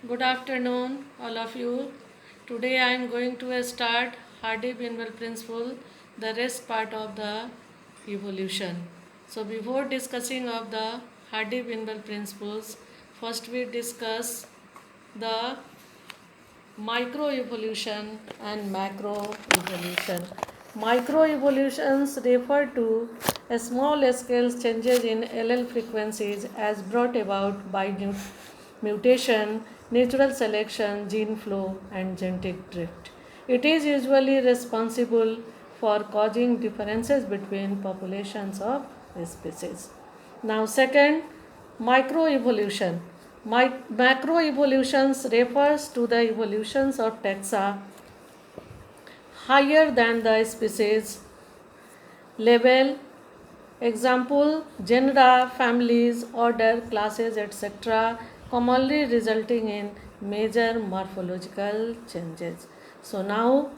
Good afternoon, all of you. Today I am going to start Hardy-Binwell principle, the rest part of the evolution. So before discussing of the Hardy-Binwell principles, first we discuss the microevolution and macroevolution. Microevolutions refer to a small scale changes in allele frequencies as brought about by mutation, natural selection, gene flow, and genetic drift. It is usually responsible for causing differences between populations of species. Now, second, microevolution. Macroevolutions refers to the evolutions of taxa higher than the species level. Example, genera, families, order, classes, etc., commonly resulting in major morphological changes. So now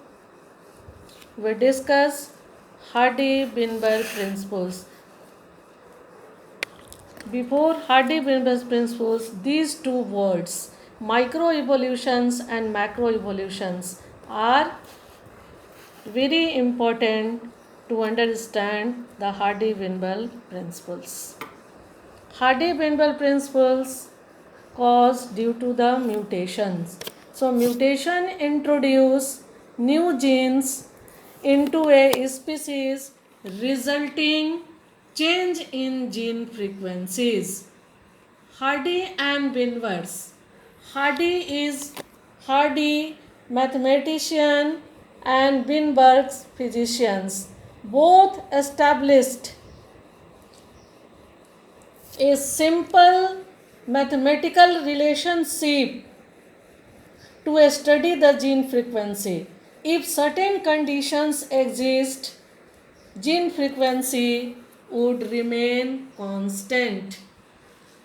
we discuss Hardy-Binberg principles. Before Hardy-Binberg principles, these two words, microevolutions and macroevolutions, are very important to understand the Hardy-Binberg principles. Hardy-Binberg principles caused due to the mutations. So mutation introduce new genes into a species resulting change in gene frequencies. Hardy and Binberg. Hardy mathematician and Binberg's physicians. Both established a simple mathematical relationship to study the gene frequency. If certain conditions exist, gene frequency would remain constant.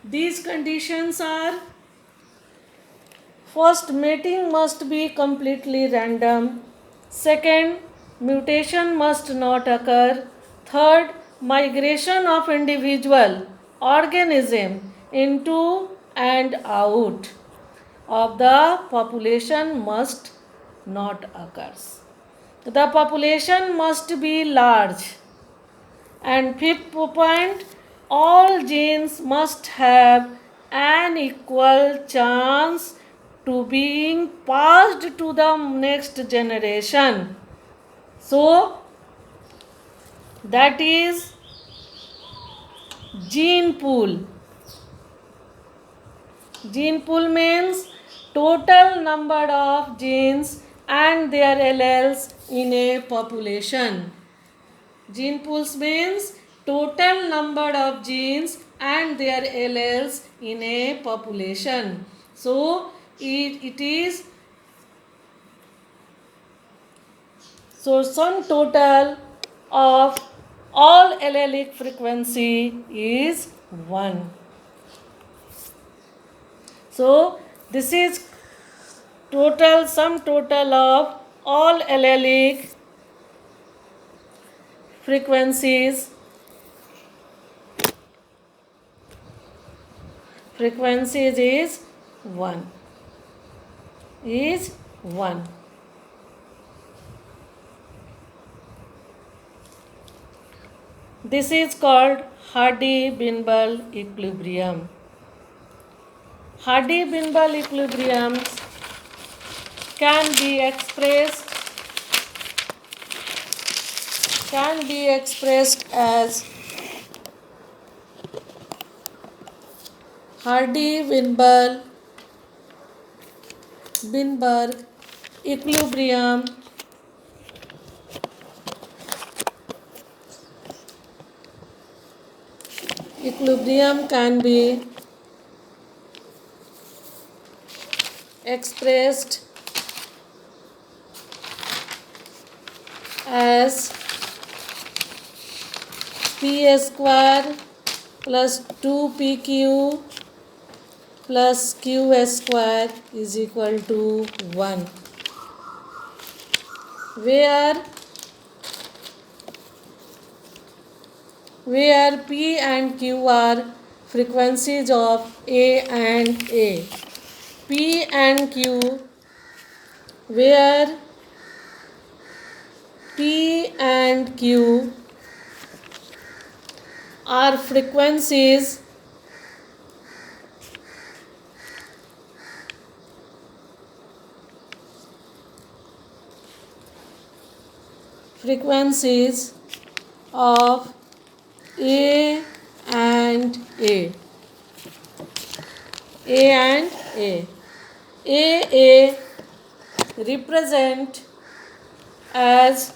These conditions are: first, mating must be completely random. Second, mutation must not occur. Third, migration of individual organism into and out of the population must not occur. The population must be large. And fifth point, all genes must have an equal chance to being passed to the next generation. So that is gene pool. Gene pool means total number of genes and their alleles in a population. Gene pools means total number of genes and their alleles in a population. So it is sum total of all allelic frequency is 1. So this is sum total of all allelic frequencies is 1. This is called Hardy-Binberg equilibrium. Hardy-Binberg equilibriums can be expressed as Hardy-Binberg equilibrium can be expressed as P square plus 2PQ plus Q square is equal to 1, where P and Q are frequencies of A and A. P and Q, where P and Q are frequencies of A and A. A and A. A represent as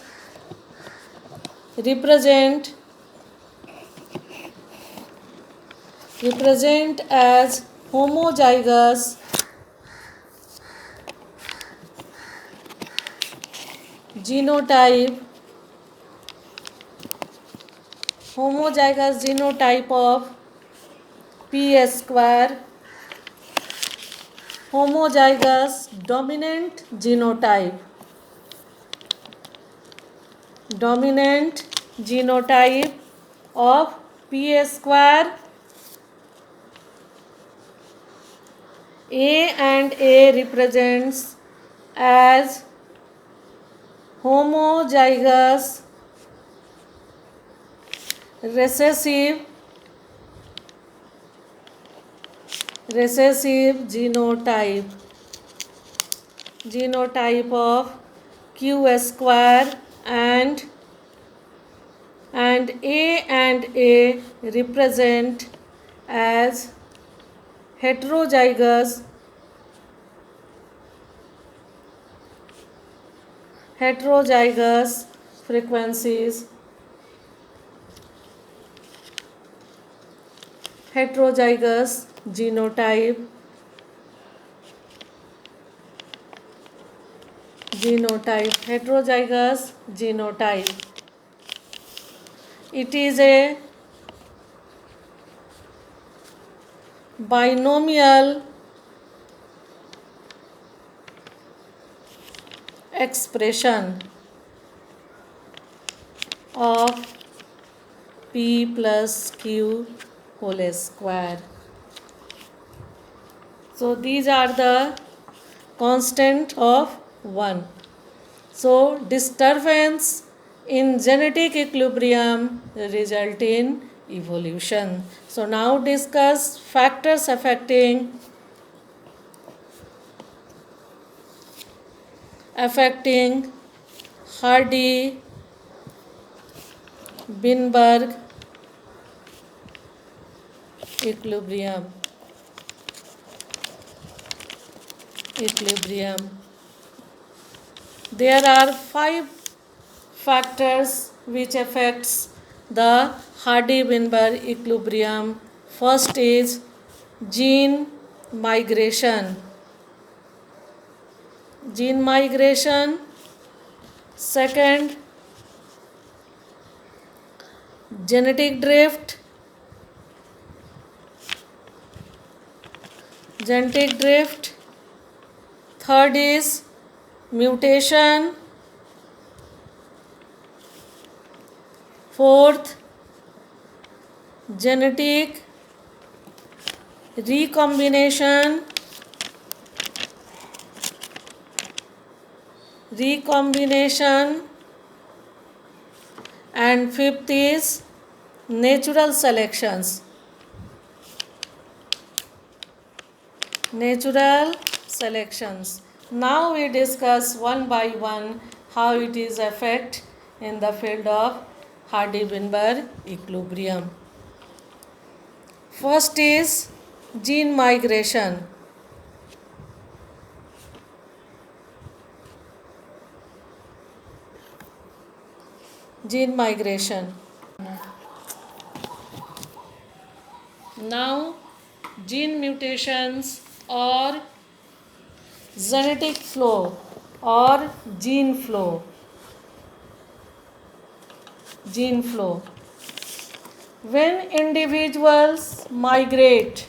homozygous genotype of P square, homozygous dominant genotype of P square. A and A represents as homozygous recessive genotype of Q square, and A and A represent as heterozygous frequencies, heterozygous genotype heterozygous genotype. It is a binomial expression of P plus Q whole square. So these are the constant of 1. So disturbance in genetic equilibrium result in evolution. So now discuss factors affecting Hardy-Weinberg equilibrium. There are 5 factors which affects the Hardy-Weinberg equilibrium. First is gene migration. Second, genetic drift. Third is mutation. Fourth, genetic recombination. And fifth is natural selections. Now we discuss one by one how it is affect in the field of Hardy-Weinberg equilibrium. First is gene migration. Now, gene mutations or genetic flow or gene flow. When individuals migrate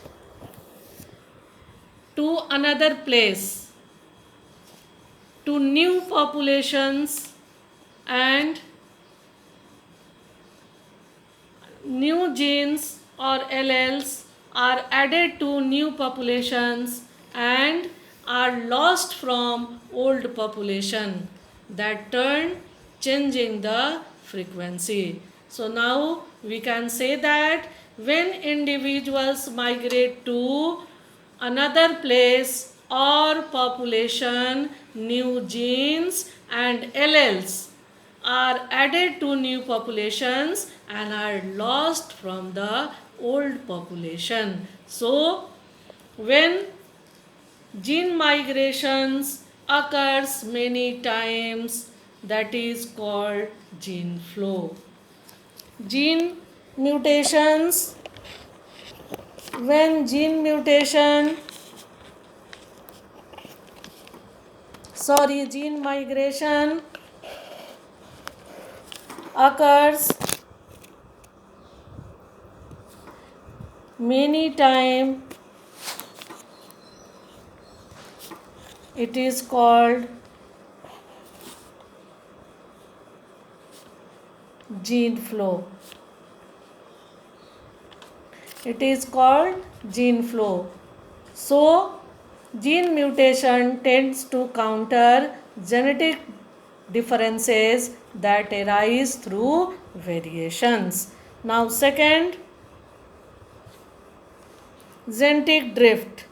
to another place, to new populations, and new genes or alleles are added to new populations, and are lost from old population that turn changing the frequency. So now we can say that when individuals migrate to another place or population, new genes and alleles are added to new populations and are lost from the old population. So when gene migrations occurs many times, that is called gene flow. Gene mutations, when gene migration occurs many times, it is called gene flow. It is called gene flow. So, gene mutation tends to counter genetic differences that arise through variations. Now, second, genetic drift.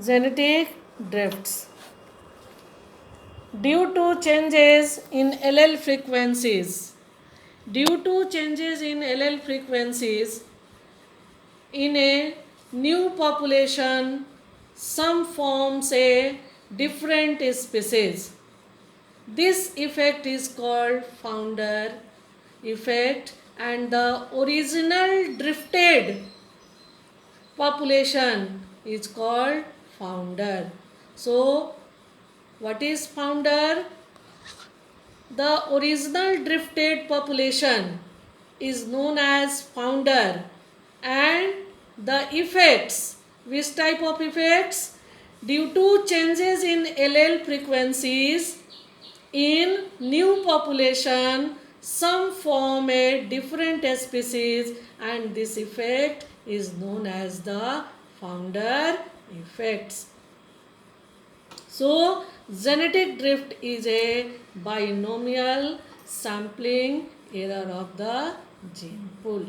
Genetic drifts. Due to changes in allele frequencies, in a new population, some forms a different species. This effect is called founder effect, and the original drifted population is called founder. So, what is founder? The original drifted population is known as founder, and the effects, which type of effects? Due to changes in allele frequencies in new population, some form a different species, and this effect is known as the founder effects. So, genetic drift is a binomial sampling error of the gene pool.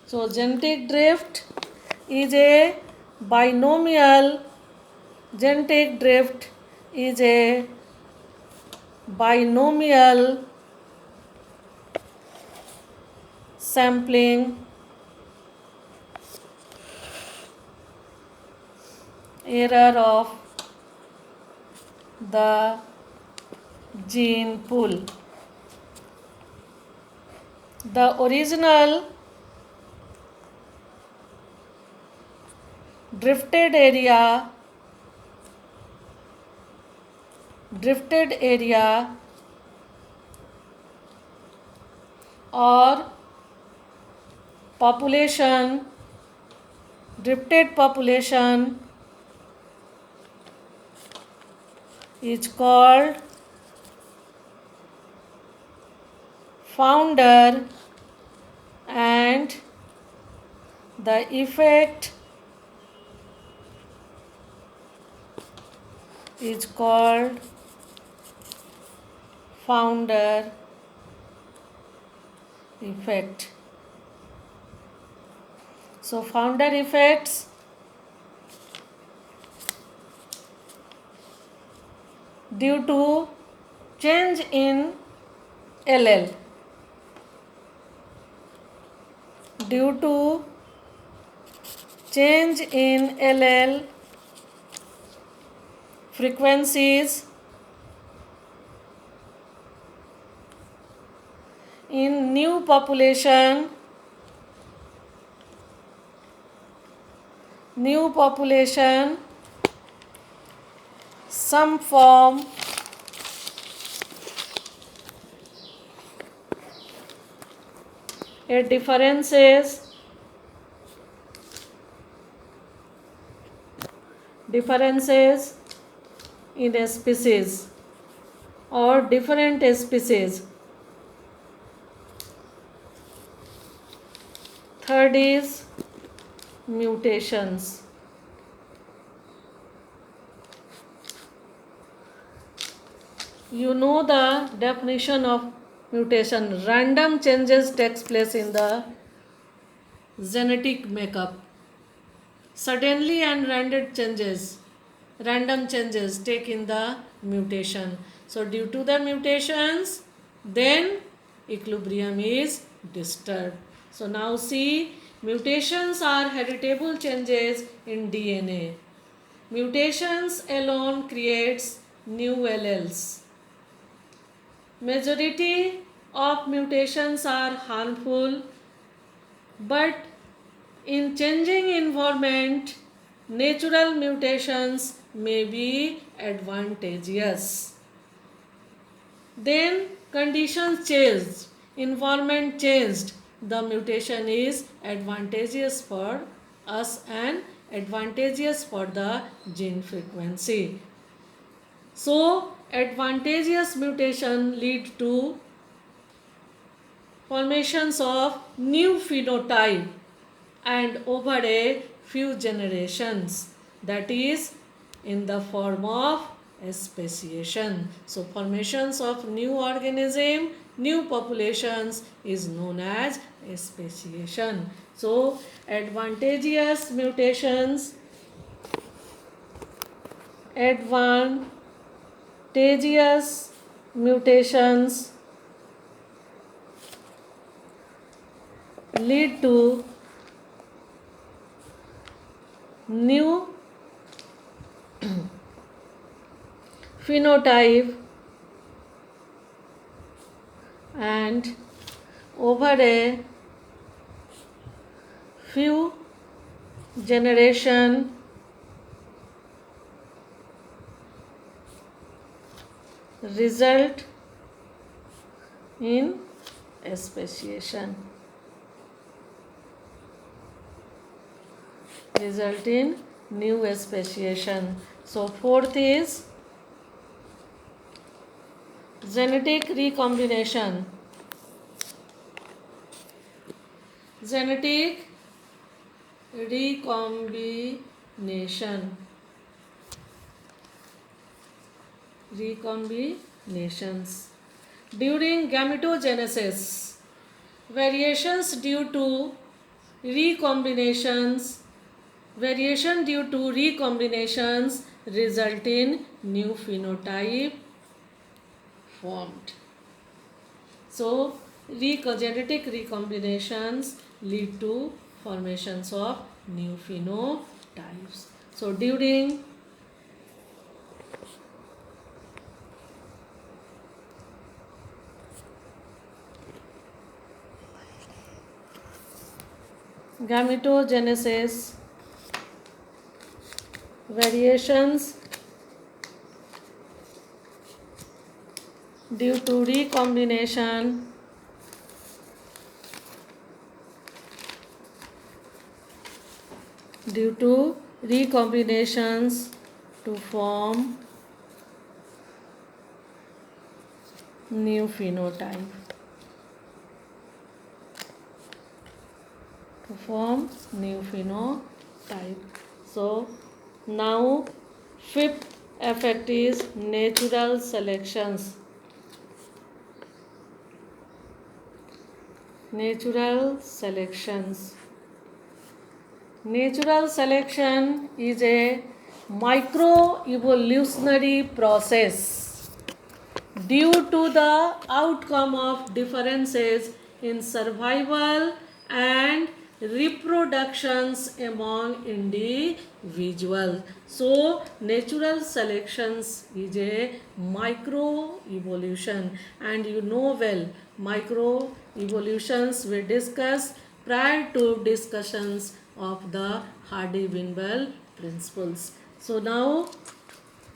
So, genetic drift is a binomial sampling error of the gene pool. The original drifted area or drifted population is called founder, and the effect is called founder effect. So, founder effects due to change in allele. Due to change in allele frequencies in new population, some form a differences in a species or different species. Third is mutations. You know the definition of mutation. Random changes takes place in the genetic makeup. Suddenly and random changes take in the mutation. So due to the mutations, then equilibrium is disturbed. So now see, mutations are heritable changes in DNA. Mutations alone creates new alleles. Majority of mutations are harmful, but in changing environment, natural mutations may be advantageous. Then conditions changed, environment changed, the mutation is advantageous for us and advantageous for the gene frequency. So advantageous mutation lead to formations of new phenotype and over a few generations, that is in the form of speciation. So formations of new organism, new populations is known as speciation. So advantageous mutations lead to new phenotype and over a few generation result in speciation. Result in new speciation. So fourth is genetic recombination. Genetic recombination. Recombinations. During gametogenesis, variations due to recombinations result in new phenotype formed. So genetic recombinations lead to formations of new phenotypes. So during gametogenesis, variations due to recombination recombinations to form new phenotype. So now fifth effect is natural selections. Natural selection is a microevolutionary process due to the outcome of differences in survival and reproductions among individuals. So natural selections is a microevolution, and you know well microevolutions we discussed prior to discussions of the Hardy-Weinberg principles. So now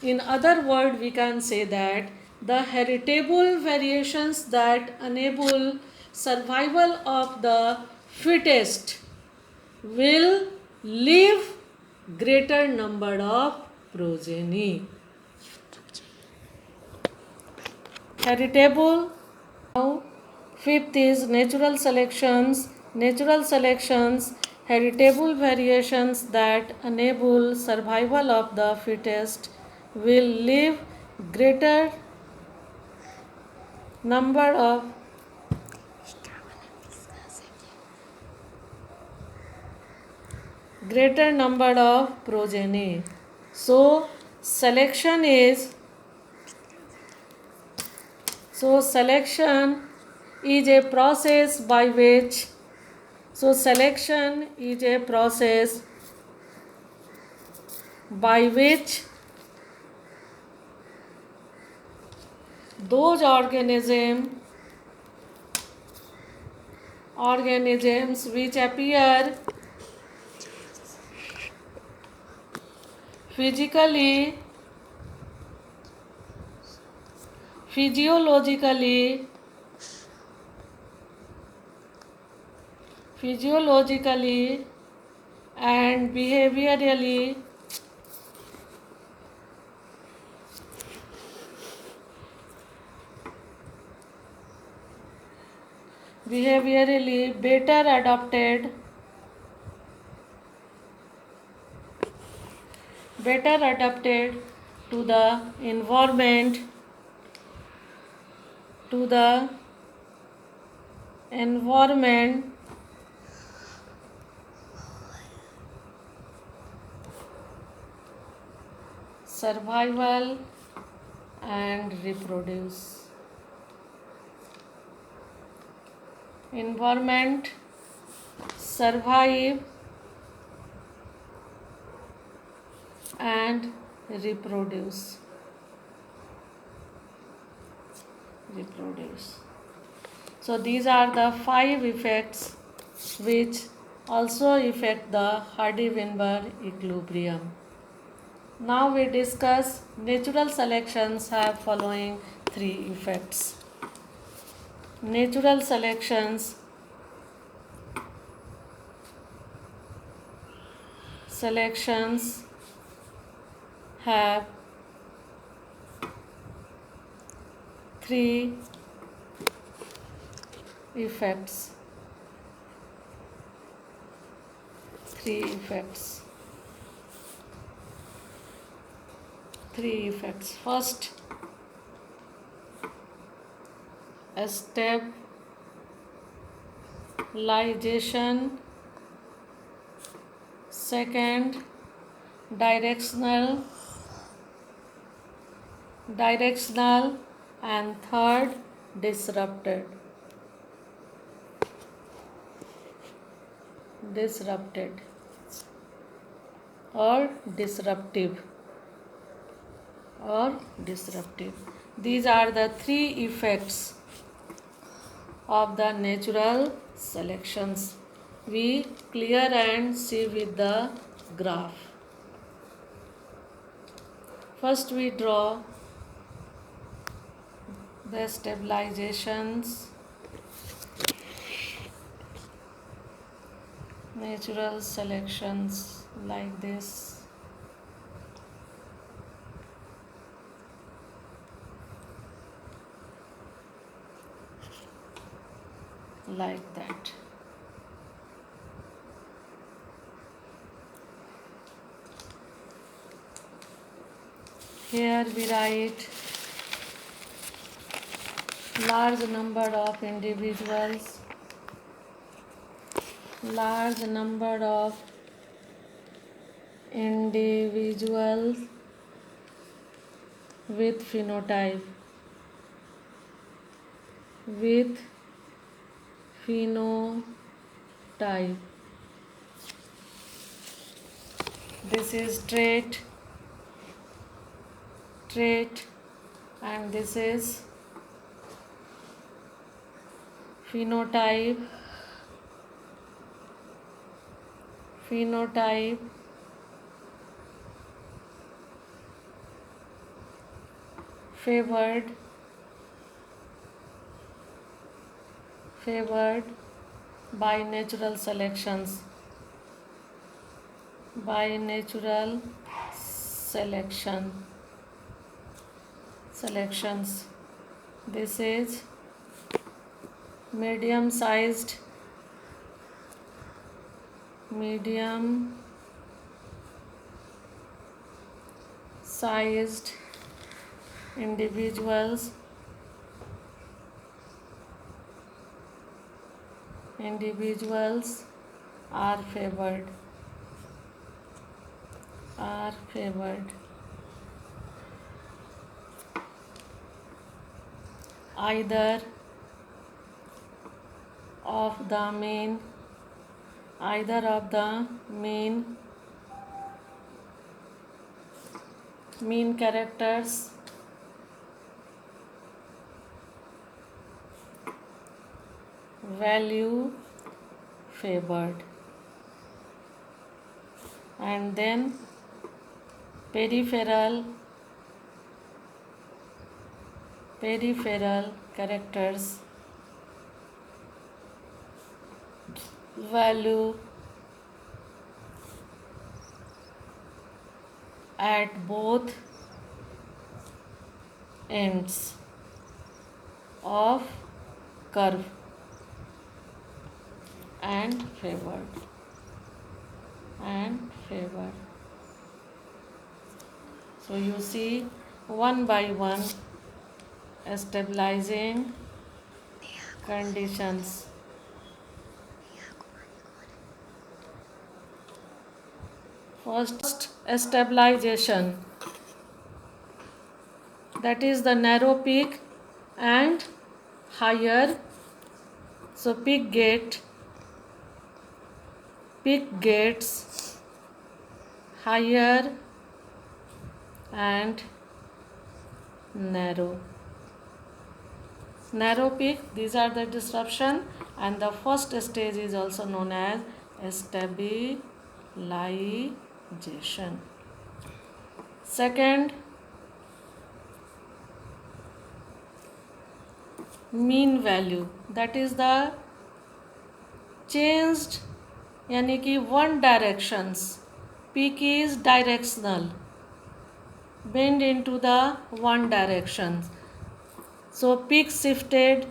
in other words, we can say that the heritable variations that enable survival of the fittest will leave greater number of progeny. Heritable. Now, fifth is natural selections. Natural selections Heritable variations that enable survival of the fittest will leave greater number of progeny. So selection is a process by which those organisms which appear physiologically and behaviorally better adapted to the environment survival and reproduce. Environment, survive and reproduce. So these are the 5 effects which also affect the Hardy-Weinberg equilibrium. Now we discuss natural selections have following 3 effects. Natural selections have 3 effects. First, stabilization. Second, directional, and third, disrupted or disruptive. These are the 3 effects of the natural selections. We clear and see with the graph. First we draw the stabilizations, natural selections like this. Like that. Here we write large number of individuals with phenotype this is trait and this is phenotype favored by natural selections. This is medium sized medium sized individuals are favored either of the main characters value favored, and then peripheral characters value at both ends of curve and favored. So you see one by one stabilizing conditions. First, stabilization, that is the narrow peak and higher. So peak gets higher and narrow peak. These are the disruption, and the first stage is also known as stabilization. Second, mean value, that is the changed, यानी कि one directions. Peak is directional, bend into the one direction. So peak shifted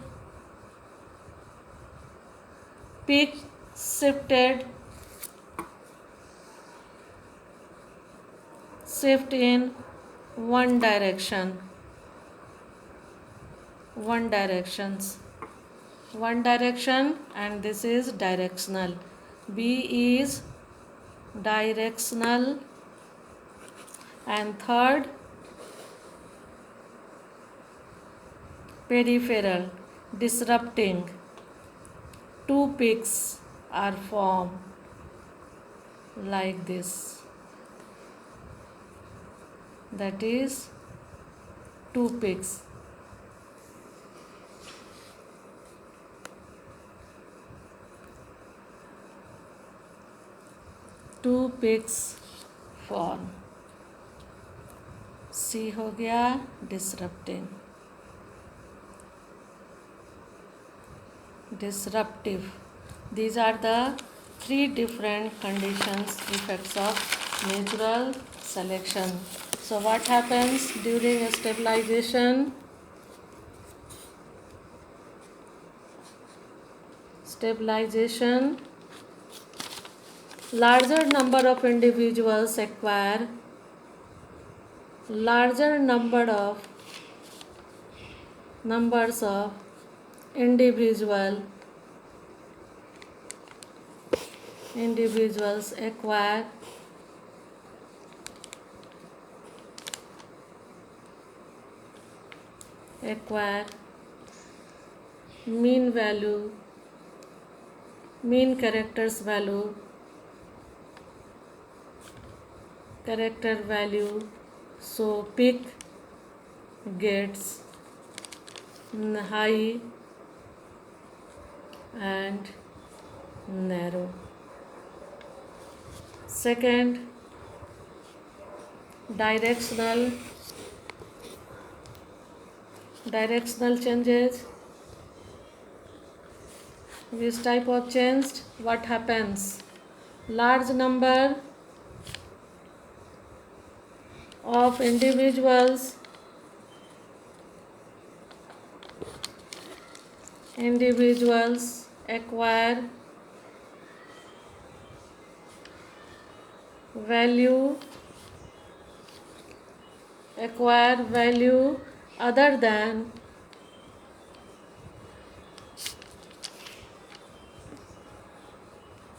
shift in one direction, and this is directional. B is directional. And third, peripheral, disrupting. Two peaks are formed like this, that is two peaks. form. C हो गया disruptive. These are the three different conditions, effects of natural selection. So what happens during stabilization? Larger number of individuals acquire numbers of individuals acquire mean character value. So peak gets high and narrow. Second, directional changes. Which type of change? What happens? Large number of individuals acquire value, acquire value other than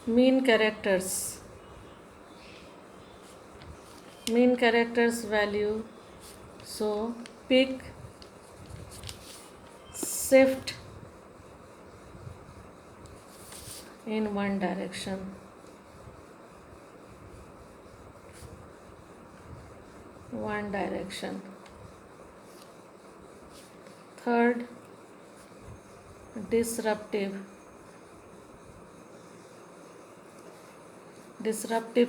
mean characters value. So pick, shift in one direction. Third, disruptive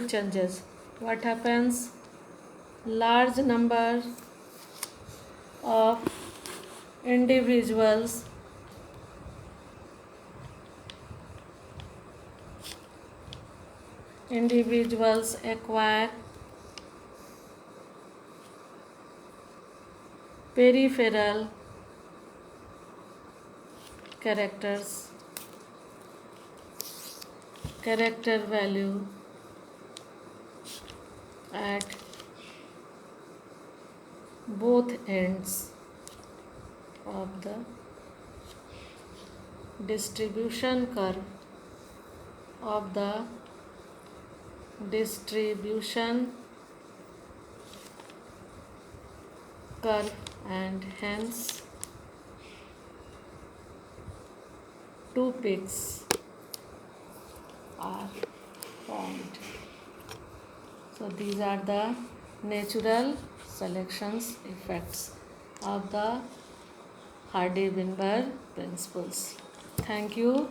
changes. What happens? Large number of individuals acquire peripheral character value at both ends of the distribution curve and hence two peaks are formed. So these are the natural selections effects of the Hardy-Weinberg principles. Thank you.